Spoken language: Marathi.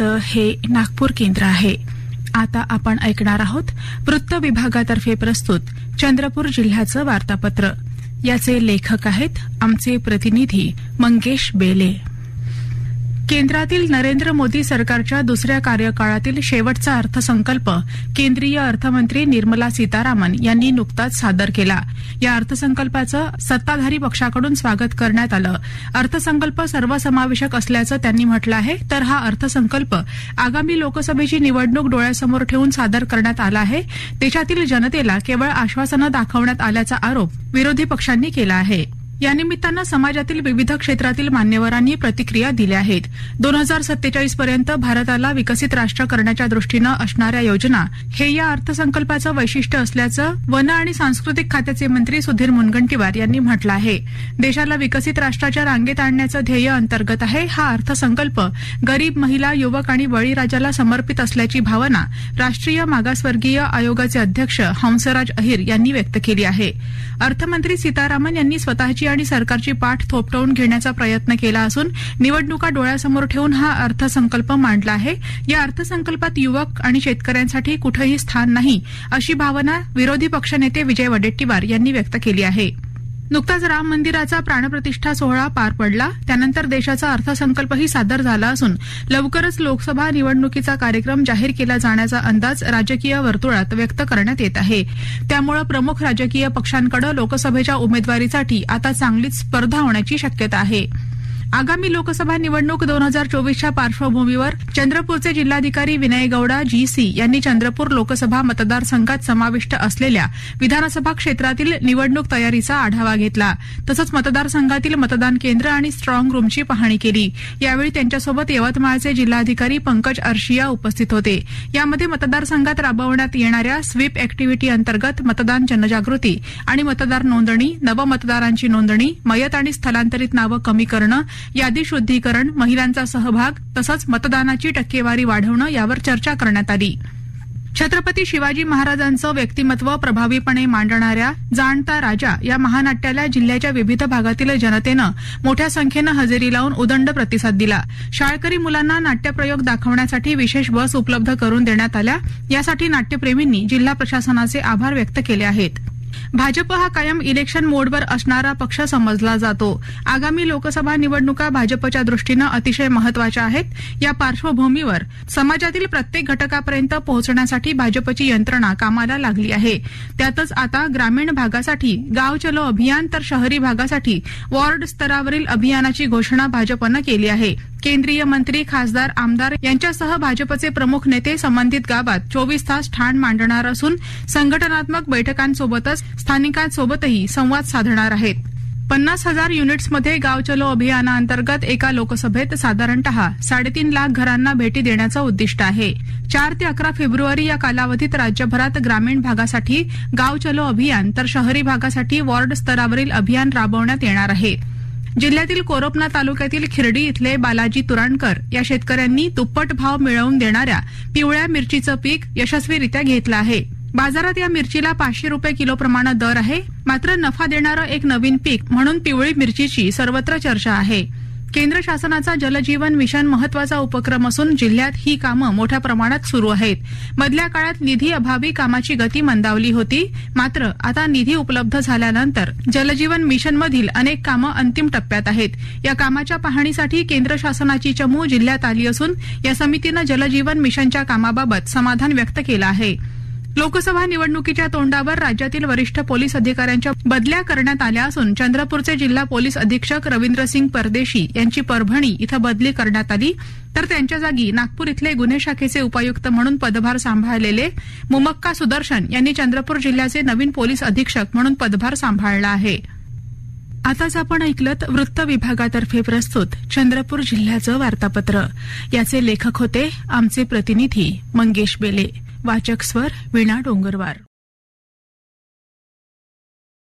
आकाशवाणीचं हे नागपूर केंद्र आहे. आता आपण ऐकणार आहोत वृत्त विभागातर्फे प्रस्तुत चंद्रपूर जिल्ह्याचं वार्तापत्र. याचे लेखक आहेत आमचे प्रतिनिधी मंगेश बेले. केंद्रातील नरेंद्र मोदी सरकारच्या दुसऱ्या कार्यकाळातील शेवटचा अर्थसंकल्प केंद्रीय अर्थमंत्री निर्मला सीतारामन यांनी नुकताच सादर केला. या अर्थसंकल्पाचं सत्ताधारी पक्षाकडून स्वागत करण्यात आलं. अर्थसंकल्प सर्वसमावेशक असल्याचं त्यांनी म्हटलं आहे. तर हा अर्थसंकल्प आगामी लोकसभेची निवडणूक डोळ्यासमोर ठेवून सादर करण्यात आला आहे. देशातील जनतेला केवळ आश्वासनं दाखवण्यात आल्याचा आरोप विरोधी पक्षांनी केला आहे. या निमित्तानं समाजातील विविध क्षेत्रातील मान्यवरांनी प्रतिक्रिया दिल्या आहेत. 2047 पर्यंत भारताला विकसित राष्ट्र करण्याच्या दृष्टीनं असणाऱ्या योजना हे या अर्थसंकल्पाचं वैशिष्ट्य असल्याचं वन आणि सांस्कृतिक खात्याचे मंत्री सुधीर मुनगंटीवार यांनी म्हटलं आहे. देशाला विकसित राष्ट्राच्या रांगेत आणण्याचं ध्येय अंतर्गत आहे. हा अर्थसंकल्प गरीब, महिला, युवक आणि बळीराजाला समर्पित असल्याची भावना राष्ट्रीय मागासवर्गीय आयोगाचे अध्यक्ष हंसराज अहिर यांनी व्यक्त केली आहे. अर्थमंत्री सीतारामन यांनी स्वतःची आणि सरकारची पाठ थोपटवून घेण्याचा प्रयत्न केला असून निवडणुका डोळ्यासमोर ठेवून हा अर्थसंकल्प मांडला आहे. या अर्थसंकल्पात युवक आणि शेतकऱ्यांसाठी कुठेही स्थान नाही, अशी भावना विरोधी पक्षनेते विजय वडेट्टीवार यांनी व्यक्त केली आहे. नुकताच राम मंदिराचा प्राणप्रतिष्ठा सोहळा पार पडला. त्यानंतर देशाचा अर्थसंकल्पही सादर झाला असून लवकरच लोकसभा निवडणुकीचा कार्यक्रम जाहीर केला जाण्याचा अंदाज राजकीय वर्तुळात व्यक्त करण्यात येत आहे. त्यामुळे प्रमुख राजकीय पक्षांकडे लोकसभेच्या उमेदवारीसाठी आता चांगलीच स्पर्धा होण्याची शक्यता आहे. आगामी लोकसभा निवडणूक 2024च्या पार्श्वभूमीवर चंद्रपूरचे जिल्हाधिकारी विनय गौडा जीसी यांनी चंद्रपूर लोकसभा मतदारसंघात समाविष्ट असलेल्या विधानसभा क्षेत्रातील निवडणूक तयारीचा आढावा घेतला. तसंच मतदारसंघातील मतदान केंद्र आणि स्ट्रॉंग रूमची पाहणी केली. यावेळी त्यांच्यासोबत यवतमाळचे जिल्हाधिकारी पंकज अर्शिया उपस्थित होते. यामध्ये मतदारसंघात राबवण्यात येणाऱ्या स्वीप अॅक्टिव्हिटी अंतर्गत मतदान जनजागृती आणि मतदार नोंदणी, नवमतदारांची नोंदणी, मयत आणि स्थलांतरित नावं कमी करणं, यादी शुद्धीकरण, महिलांचा सहभाग तसंच मतदानाची टक्केवारी वाढवणं यावर चर्चा करण्यात आली. छत्रपती शिवाजी महाराजांचं व्यक्तिमत्व प्रभावीपणे मांडणाऱ्या जाणता राजा या महानाट्याला जिल्ह्याच्या विविध भागातील जनतेनं मोठ्या संख्येनं हजेरी लावून उदंड प्रतिसाद दिला. शाळकरी मुलांना नाट्यप्रयोग दाखवण्यासाठी विशेष बस उपलब्ध करून देण्यात आल्या. यासाठी नाट्यप्रेमींनी जिल्हा प्रशासनाचे आभार व्यक्त केले आहेत. भाजप हा कायम इलेक्शन मोडवर असणारा पक्ष समजला जातो. आगामी लोकसभा निवडणुका भाजपच्या दृष्टीनं अतिशय महत्वाच्या आहेत. या पार्श्वभूमीवर समाजातील प्रत्येक घटकापर्यंत पोहोचण्यासाठी भाजपची यंत्रणा कामाला लागली आहे. त्यातच आता ग्रामीण भागासाठी गाव चलो अभियान तर शहरी भागासाठी वॉर्ड स्तरावरील अभियानाची घोषणा भाजपनं केली आहे. केंद्रीय मंत्री, खासदार, आमदार यांच्यासह भाजपचे प्रमुख नेते संबंधित गावात 24 तास ठाण मांडणार असून संघटनात्मक बैठकांसोबतच स्थानिकांसोबतही संवाद साधणार आहेत. 50,000 युनिट्समध्ये गाव चलो अभियानाअंतर्गत एका लोकसभेत साधारणतः 3.5 लाख घरांना भेटी देण्याचं उद्दिष्ट आहे. 4 ते 11 फेब्रुवारी या कालावधीत राज्यभरात ग्रामीण भागासाठी गाव चलो अभियान तर शहरी भागासाठी वॉर्ड स्तरावरील अभियान राबवण्यात येणार आहे. जिल्ह्यातील कोरोपना तालुक्यातील खिरडी इथले बालाजी तुराणकर या शेतकऱ्यांनी दुप्पट भाव मिळवून देणाऱ्या पिवळ्या मिरचीचं पीक यशस्वीरित्या घेतलं आहे. बाजारात या मिरचीला 500 रुपये किलोप्रमाणे दर आहे. मात्र नफा देणारं एक नवीन पीक म्हणून पिवळी मिरचीची सर्वत्र चर्चा आहे. केंद्र शासनाचा जलजीवन मिशन महत्वाचा उपक्रम असून जिल्ह्यात ही कामं मोठ्या प्रमाणात सुरू आहेत. मधल्या काळात निधी अभावी कामाची गती मंदावली होती. मात्र आता निधी उपलब्ध झाल्यानंतर जलजीवन मिशनमधील अनेक कामं अंतिम टप्प्यात आहेत. या कामाच्या पाहणीसाठी केंद्र शासनाची चमू जिल्ह्यात आली असून या समितीनं जलजीवन मिशनच्या कामाबाबत समाधान व्यक्त केलं आहे. लोकसभा निवडणुकीच्या तोंडावर राज्यातील वरिष्ठ पोलीस अधिकाऱ्यांच्या बदल्या करण्यात आल्या असून चंद्रपूरचे जिल्हा पोलीस अधीक्षक रवींद्रसिंग परदेशी यांची परभणी इथं बदली करण्यात आली. तर त्यांच्या जागी नागपूर इथले गुन्हे शाखेचे उपायुक्त म्हणून पदभार सांभाळलेले मुमक्का सुदर्शन यांनी चंद्रपूर जिल्ह्याचे नवीन पोलीस अधीक्षक म्हणून पदभार सांभाळला आहे. आताच आपण ऐकलत वृत्त विभागातर्फे प्रस्तुत चंद्रपूर जिल्ह्याचं वार्तापत्र. याचे लेखक होते आमचे प्रतिनिधी मंगेश बेले. वाचक स्वर वीणा डोंगरवार.